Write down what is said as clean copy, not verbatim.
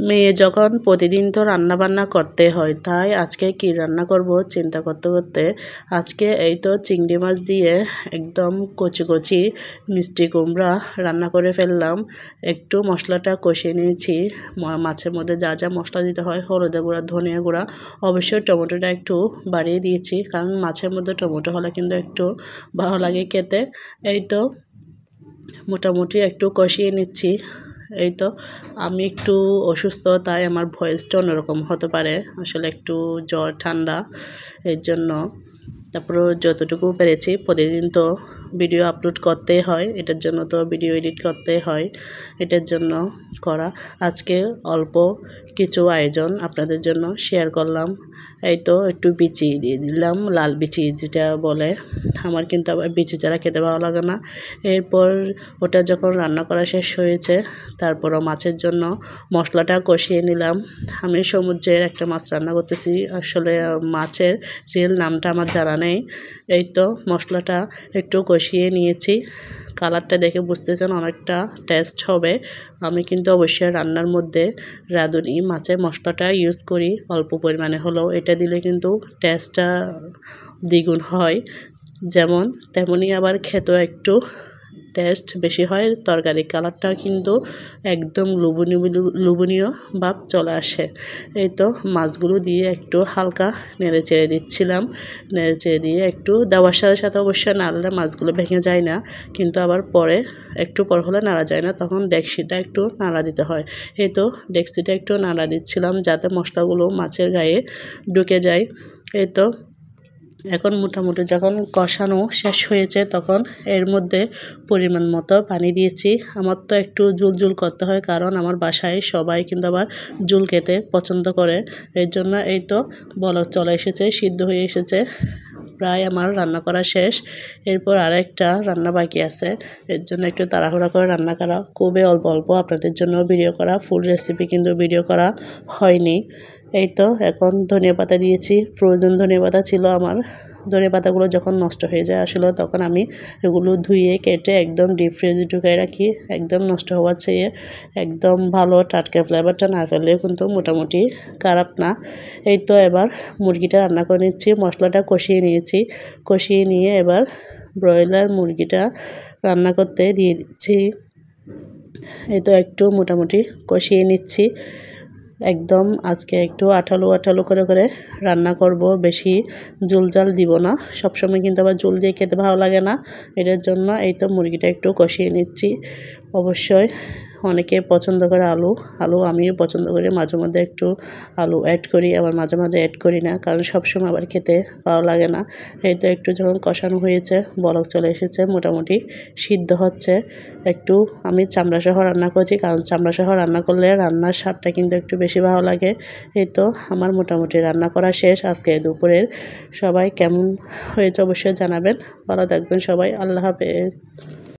মেয়ে যখন প্রতিদিন তো রান্না বান্না করতে হয়, তাই আজকে কি রান্না করব চিন্তা করতে করতে আজকে এই তো চিংড়ি মাছ দিয়ে একদম কচি কচি মিষ্টি কুমড়া রান্না করে ফেললাম। একটু মশলাটা কষিয়ে নিয়েছি, মাছের মধ্যে যা যা মশলা দিতে হয়, হলুদের গুঁড়া, ধনিয়া গুঁড়া, অবশ্যই টমেটোটা একটু বাড়িয়ে দিয়েছি, কারণ মাছের মধ্যে টমেটো হলে কিন্তু একটু ভালো লাগে খেতে। এই তো মোটামুটি একটু কষিয়ে নিচ্ছি। এই তো আমি একটু অসুস্থ, তাই আমার ভয়েসটা অন্যরকম হতে পারে, আসলে একটু জ্বর ঠান্ডা এর জন্য। তারপরে যতটুকু পেরেছি, প্রতিদিন তো ভিডিও আপলোড করতেই হয়, এটার জন্য তো ভিডিও এডিট করতেই হয়, এটার জন্য করা। আজকে অল্প কিছু আয়োজন আপনাদের জন্য শেয়ার করলাম। এই তো একটু বিচি দিয়ে দিলাম, লাল বিচি যেটা বলে, আমার কিন্তু আবার বিচি ছাড়া খেতে ভালো লাগে না। এরপর ওটা যখন রান্না করা শেষ হয়েছে, তারপরও মাছের জন্য মশলাটা কষিয়ে নিলাম। আমি সমুদ্রের একটা মাছ রান্না করতেছি, আসলে মাছের রিয়েল নামটা আমার জানা নেই। এই তো মশলাটা একটু কষিয়ে নিয়েছি, কালারটা দেখে বুঝতেছেন অনেকটা টেস্ট হবে। আমি কিন্তু অবশ্যই রান্নার মধ্যে রাঁধুনি মাছের মশলাটা ইউজ করি, অল্প পরিমাণে হলেও, এটা দিলে কিন্তু টেস্টটা দ্বিগুণ হয়। যেমন তেমনই আবার খেতেও একটু টেস্ট বেশি হয়, তরকারি কালারটা কিন্তু একদম লোভনীয় ভাব চলে আসে। এই তো মাছগুলো দিয়ে একটু হালকা নেড়ে চেড়ে দিচ্ছিলাম, নেড়ে চেড়ে দিয়ে একটু দেওয়ার সাথে সাথে অবশ্যই নাড়লে মাছগুলো ভেঙে যায় না, কিন্তু আবার পরে একটু পর হলে নাড়া যায় না, তখন ডেকচিটা একটু নাড়া দিতে হয়। এই তো ডেকচিটা একটু নাড়া দিচ্ছিলাম যাতে মশলাগুলো মাছের গায়ে ঢুকে যায়। এই তো এখন মোটামুটি যখন কষানো শেষ হয়েছে, তখন এর মধ্যে পরিমাণ মতো পানি দিয়েছি। আমার তো একটু ঝোল ঝোল করতে হয়, কারণ আমার বাসায় সবাই কিন্তু আবার ঝোল খেতে পছন্দ করে, এর জন্য এই তো বলক চলে এসেছে, সিদ্ধ হয়ে এসেছে, প্রায় আমার রান্না করা শেষ। এরপর আরেকটা রান্না বাকি আছে, এর জন্য একটু তাড়াহুড়া করে রান্না করা, খুবই অল্প অল্প আপনাদের জন্য ভিডিও করা, ফুল রেসিপি কিন্তু ভিডিও করা হয়নি। এই তো এখন ধনিয়া পাতা দিয়েছি, ফ্রোজেন ধনিয়া পাতা ছিল আমার। ধনিয়া পাতাগুলো যখন নষ্ট হয়ে যায় আসলে, তখন আমি এগুলো ধুয়ে কেটে একদম ডিপ ফ্রিজে ঢুকাই রাখি, একদম নষ্ট হওয়ার চেয়ে একদম ভালো টাটকা ফ্লেভারটা না ফেললে কিন্তু মোটামুটি খারাপ না। এই তো এবার মুরগিটা রান্না করে নিচ্ছি, মশলাটা কষিয়ে নিয়েছি, কষিয়ে নিয়ে এবার ব্রয়লার মুরগিটা রান্না করতে দিয়ে দিচ্ছি। এই তো একটু মোটামুটি কষিয়ে নিচ্ছি, একদম আজকে একটু আঠালো আঠালো করে করে রান্না করব, বেশি ঝোল ঝাল দিব না, সবসময় কিন্তু আবার ঝোল দিয়ে খেতে ভালো লাগে না, এটার জন্য এই তো মুরগিটা একটু কষিয়ে নিচ্ছি। অবশ্যই অনেকে পছন্দ করে আলু আমিও পছন্দ করি, মাঝে মধ্যে একটু আলু অ্যাড করি, আবার মাঝে মাঝে অ্যাড করি না, কারণ সবসময় আবার খেতে ভালো লাগে না। এই তো একটু যখন কষানো হয়েছে, বলক চলে এসেছে, মোটামুটি সিদ্ধ হচ্ছে। একটু আমি চামড়া সহ রান্না করছি, কারণ চামড়া সহ রান্না করলে রান্নার স্বাদটা কিন্তু একটু বেশি ভালো লাগে। এই তো আমার মোটামুটি রান্না করা শেষ আজকে দুপুরের। সবাই কেমন হয়েছে অবশ্যই জানাবেন, ভালো থাকবেন সবাই, আল্লাহ হাফেজ।